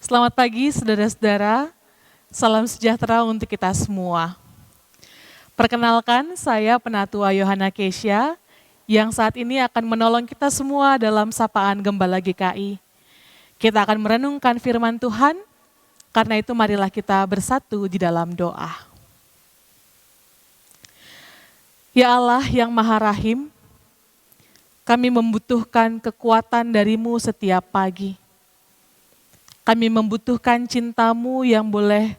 Selamat pagi saudara-saudara, salam sejahtera untuk kita semua. Perkenalkan, saya Penatua Yohana Kesha yang saat ini akan menolong kita semua dalam sapaan Gembala GKI. Kita akan merenungkan firman Tuhan, karena itu marilah kita bersatu di dalam doa. Ya Allah yang Maha Rahim, kami membutuhkan kekuatan dari-Mu setiap pagi. Kami membutuhkan cinta-Mu yang boleh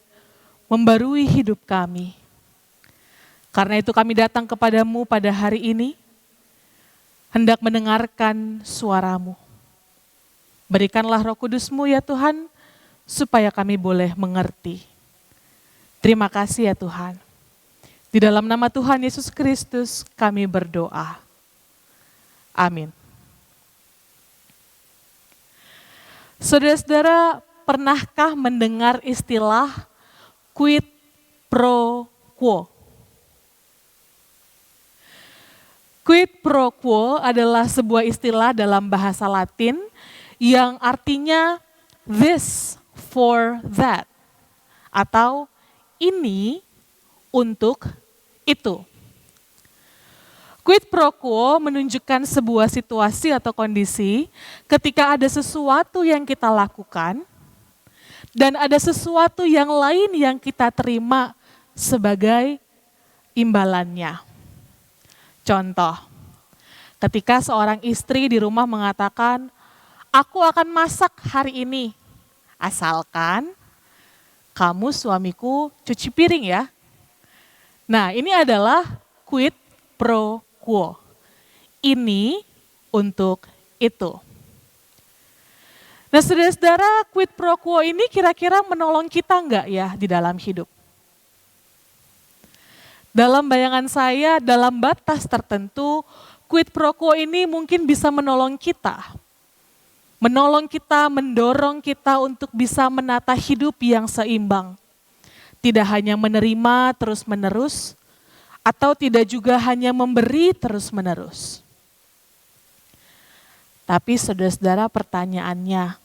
membarui hidup kami. Karena itu kami datang kepadamu pada hari ini, hendak mendengarkan suara-Mu. Berikanlah Roh Kudus-Mu ya Tuhan, supaya kami boleh mengerti. Terima kasih ya Tuhan. Di dalam nama Tuhan Yesus Kristus kami berdoa. Amin. Saudara-saudara, pernahkah mendengar istilah quid pro quo? Quid pro quo adalah sebuah istilah dalam bahasa Latin yang artinya this for that, atau ini untuk itu. Quid pro quo menunjukkan sebuah situasi atau kondisi ketika ada sesuatu yang kita lakukan dan ada sesuatu yang lain yang kita terima sebagai imbalannya. Contoh, ketika seorang istri di rumah mengatakan, "Aku akan masak hari ini, asalkan kamu suamiku cuci piring ya." Nah, ini adalah quid pro quo. Ini untuk itu. Nah, saudara-saudara, quid pro quo ini kira-kira menolong kita enggak ya di dalam hidup? Dalam bayangan saya, dalam batas tertentu, quid pro quo ini mungkin bisa menolong kita. Menolong kita, mendorong kita untuk bisa menata hidup yang seimbang. Tidak hanya menerima terus-menerus, atau tidak juga hanya memberi terus-menerus. Tapi saudara-saudara, pertanyaannya,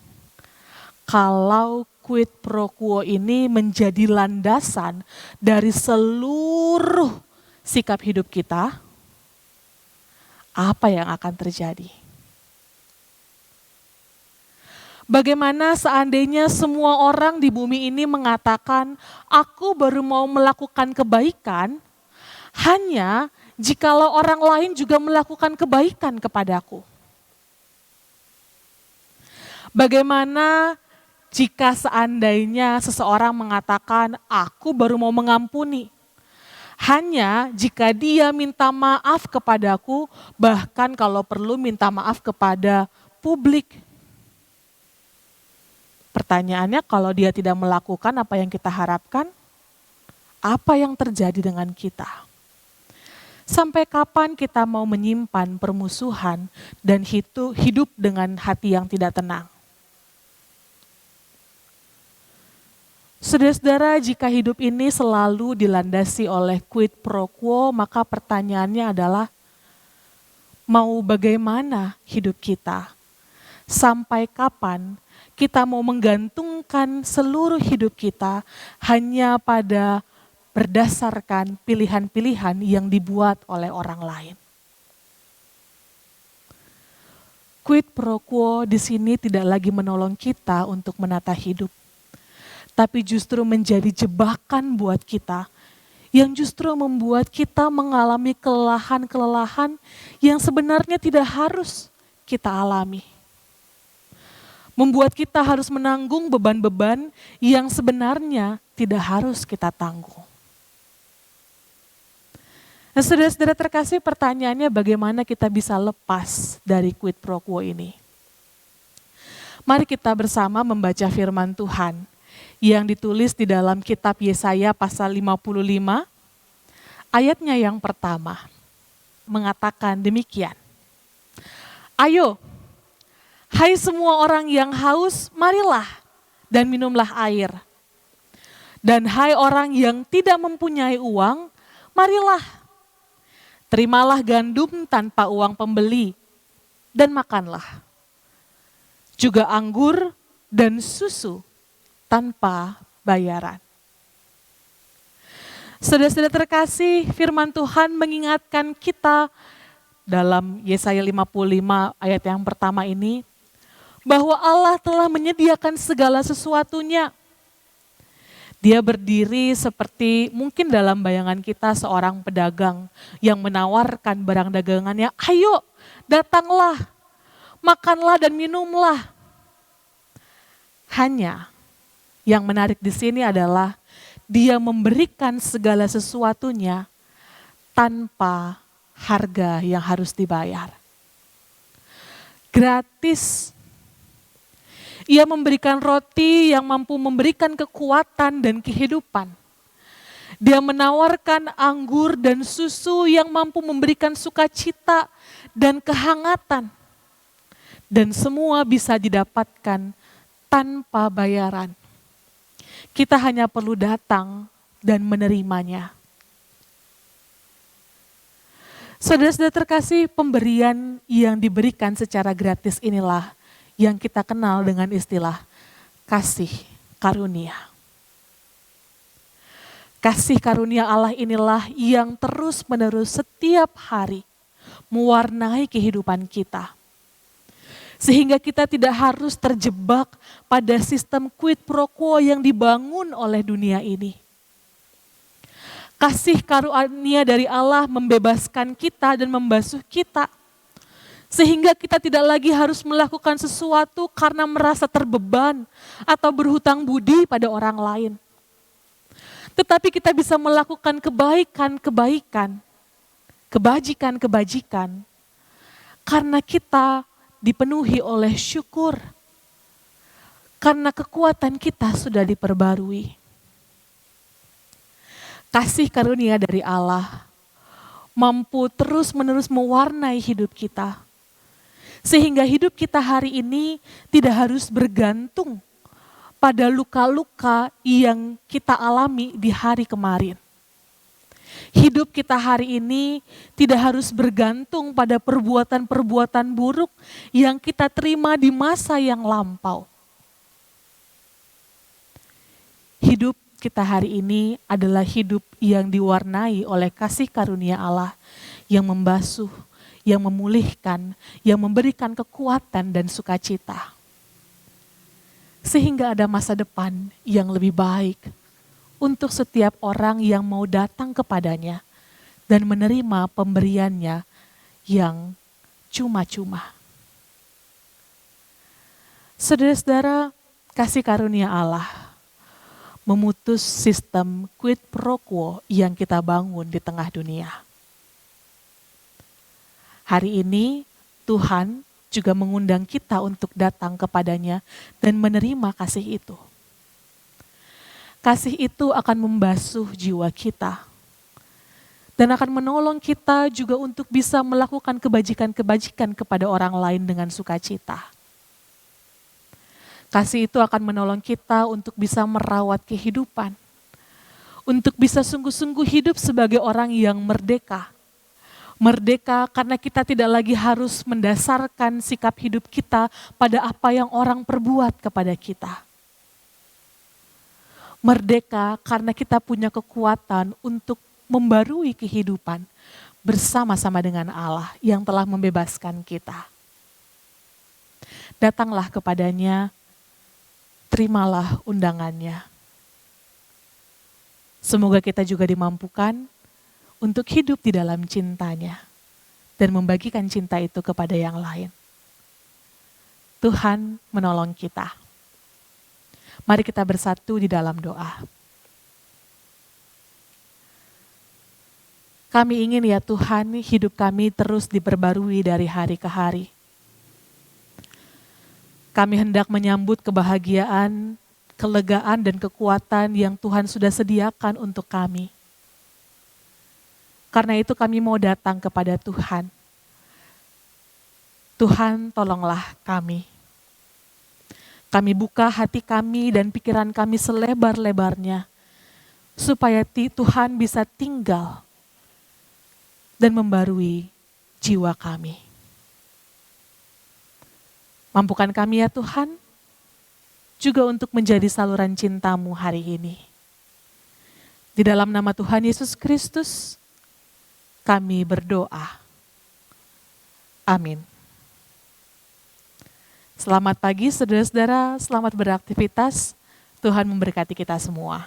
kalau quid pro quo ini menjadi landasan dari seluruh sikap hidup kita, apa yang akan terjadi? Bagaimana seandainya semua orang di bumi ini mengatakan, aku baru mau melakukan kebaikan, hanya jikalau orang lain juga melakukan kebaikan kepadaku. Bagaimana jika seandainya seseorang mengatakan, aku baru mau mengampuni, hanya jika dia minta maaf kepadaku, bahkan kalau perlu minta maaf kepada publik. Pertanyaannya, kalau dia tidak melakukan apa yang kita harapkan, apa yang terjadi dengan kita? Sampai kapan kita mau menyimpan permusuhan dan hidup dengan hati yang tidak tenang? Saudara-saudara, jika hidup ini selalu dilandasi oleh quid pro quo, maka pertanyaannya adalah, mau bagaimana hidup kita? Sampai kapan kita mau menggantungkan seluruh hidup kita hanya pada berdasarkan pilihan-pilihan yang dibuat oleh orang lain? Quid pro quo di sini tidak lagi menolong kita untuk menata hidup, tapi justru menjadi jebakan buat kita, yang justru membuat kita mengalami kelelahan-kelelahan yang sebenarnya tidak harus kita alami. Membuat kita harus menanggung beban-beban yang sebenarnya tidak harus kita tanggung. Nah, saudara-saudara terkasih, pertanyaannya bagaimana kita bisa lepas dari quid pro quo ini? Mari kita bersama membaca firman Tuhan yang ditulis di dalam kitab Yesaya pasal 55, ayatnya yang pertama, mengatakan demikian. Ayo, hai semua orang yang haus, marilah dan minumlah air. Dan hai orang yang tidak mempunyai uang, marilah. Terimalah gandum tanpa uang pembeli dan makanlah. Juga anggur dan susu tanpa bayaran. Saudara-saudara terkasih, firman Tuhan mengingatkan kita dalam Yesaya 55 ayat yang pertama ini, bahwa Allah telah menyediakan segala sesuatunya. Dia berdiri seperti mungkin dalam bayangan kita seorang pedagang yang menawarkan barang dagangannya, ayo datanglah, makanlah dan minumlah. Hanya yang menarik di sini adalah dia memberikan segala sesuatunya tanpa harga yang harus dibayar. Gratis. Ia memberikan roti yang mampu memberikan kekuatan dan kehidupan. Dia menawarkan anggur dan susu yang mampu memberikan sukacita dan kehangatan. Dan semua bisa didapatkan tanpa bayaran. Kita hanya perlu datang dan menerimanya. Saudara-saudara terkasih, pemberian yang diberikan secara gratis inilah yang kita kenal dengan istilah kasih karunia. Kasih karunia Allah inilah yang terus-menerus setiap hari mewarnai kehidupan kita. Sehingga kita tidak harus terjebak pada sistem quid pro quo yang dibangun oleh dunia ini. Kasih karunia dari Allah membebaskan kita dan membasuh kita. Sehingga kita tidak lagi harus melakukan sesuatu karena merasa terbeban atau berhutang budi pada orang lain. Tetapi kita bisa melakukan kebaikan-kebaikan, kebajikan-kebajikan, karena kita dipenuhi oleh syukur. Karena kekuatan kita sudah diperbarui. Kasih karunia dari Allah mampu terus-menerus mewarnai hidup kita. Sehingga hidup kita hari ini tidak harus bergantung pada luka-luka yang kita alami di hari kemarin. Hidup kita hari ini tidak harus bergantung pada perbuatan-perbuatan buruk yang kita terima di masa yang lampau. Hidup kita hari ini adalah hidup yang diwarnai oleh kasih karunia Allah yang membasuh, yang memulihkan, yang memberikan kekuatan dan sukacita. Sehingga ada masa depan yang lebih baik untuk setiap orang yang mau datang kepadanya dan menerima pemberiannya yang cuma-cuma. Saudara-saudara, kasih karunia Allah memutus sistem quid pro quo yang kita bangun di tengah dunia. Hari ini Tuhan juga mengundang kita untuk datang kepadanya dan menerima kasih itu. Kasih itu akan membasuh jiwa kita dan akan menolong kita juga untuk bisa melakukan kebajikan-kebajikan kepada orang lain dengan sukacita. Kasih itu akan menolong kita untuk bisa merawat kehidupan, untuk bisa sungguh-sungguh hidup sebagai orang yang merdeka. Merdeka karena kita tidak lagi harus mendasarkan sikap hidup kita pada apa yang orang perbuat kepada kita. Merdeka karena kita punya kekuatan untuk membarui kehidupan bersama-sama dengan Allah yang telah membebaskan kita. Datanglah kepadanya, terimalah undangannya. Semoga kita juga dimampukan untuk hidup di dalam cintanya dan membagikan cinta itu kepada yang lain. Tuhan menolong kita. Mari kita bersatu di dalam doa. Kami ingin ya Tuhan, hidup kami terus diperbarui dari hari ke hari. Kami hendak menyambut kebahagiaan, kelegaan dan kekuatan yang Tuhan sudah sediakan untuk kami. Karena itu kami mau datang kepada Tuhan. Tuhan, tolonglah kami. Kami buka hati kami dan pikiran kami selebar-lebarnya, supaya Tuhan bisa tinggal dan membarui jiwa kami. Mampukan kami ya Tuhan, juga untuk menjadi saluran cinta-Mu hari ini. Di dalam nama Tuhan Yesus Kristus, kami berdoa. Amin. Selamat pagi saudara-saudara, selamat beraktivitas. Tuhan memberkati kita semua.